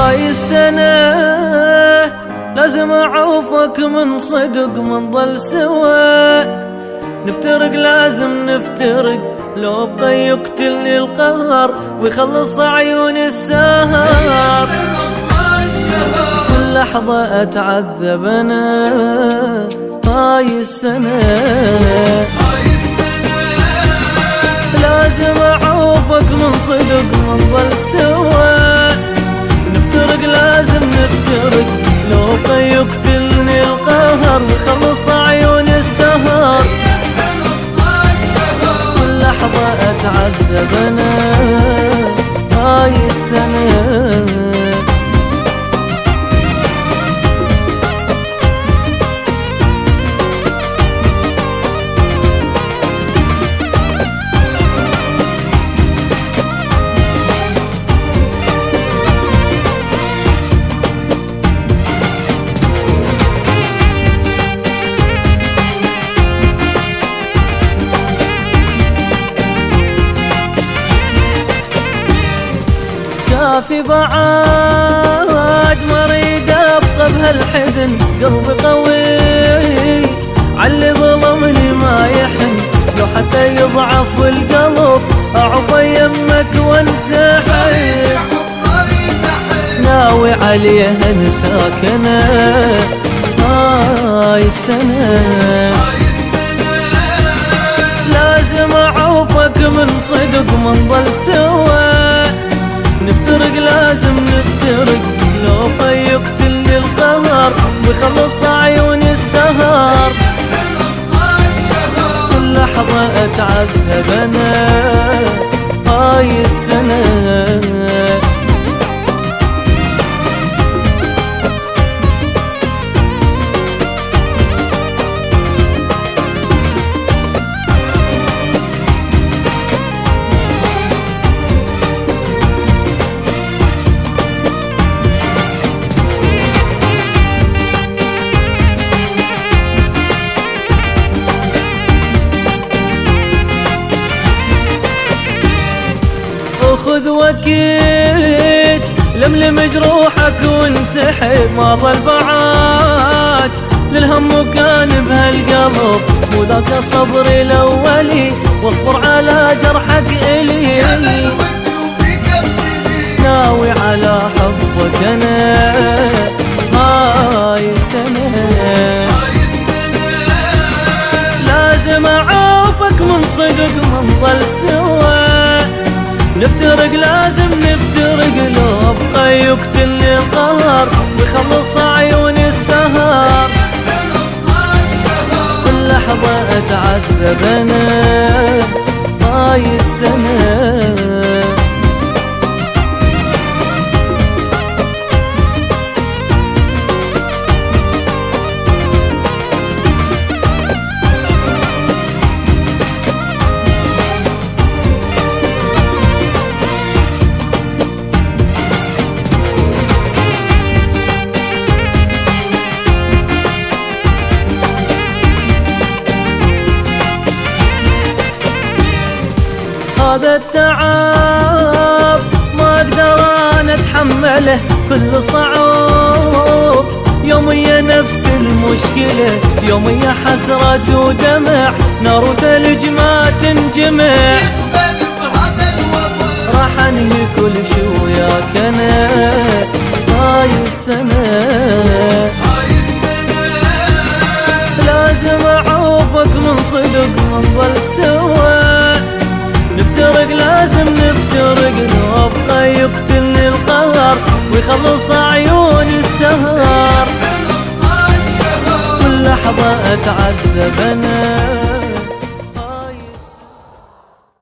هاي السنة لازم أعوفك من صدق منظل سوا، نفترق لازم نفترق، لو بقى يقتلني القهر ويخلص عيون السهر. كل لحظة أتعذب أنا هاي السنة لازم أعوفك من صدق منظل سوا، نفترق لازم نفترق، لو بقى يقتلني القهر ويخلص عيون السهر. كل لحظة أتعذب أنا هاي السنة. في بعاد مريد ابقى بهالحزن، قلبي قوي عاللي ظلمني ما يحن، لو حتى يضعف القلب اعوف يمك وانسحب، ناوي عليها نساكنه هاي السنه لازم اعوفك من صدق منظل سوا، نفترق لازم نفترق، لو بقى يقتلني القهر ويخلص عيون السهر. كل لحظة أتعذب أنا هاي السنة. خذ وكيت لملم جروحك وانسحب، ما ظل بعاد للهم كان بهالقلب، مو ذاك صبري الاولي واصبر على جرحك الي، ناوي على حبك انا هاي السنه لازم اعوفك من صدق منظل سوا، نفترق لازم نفترق، لو بقى يقتلني القهر ويخلص عيون السهر. كل لحظة أتعذب أنا هاي السنة. هذا التعب ما اقدر انا اتحمله، كل صعوب يوميا نفس المشكلة، يوميا حسرة ودمع، نار وثلج ما تنجمع، راح انهي كل شي وياك انا هاي السنة لازم اعوفك من صدق منظل سوا، نفترق لازم نفترق، لو بقى يقتلني القهر ويخلص عيون السهر. كل لحظة أتعذب أنا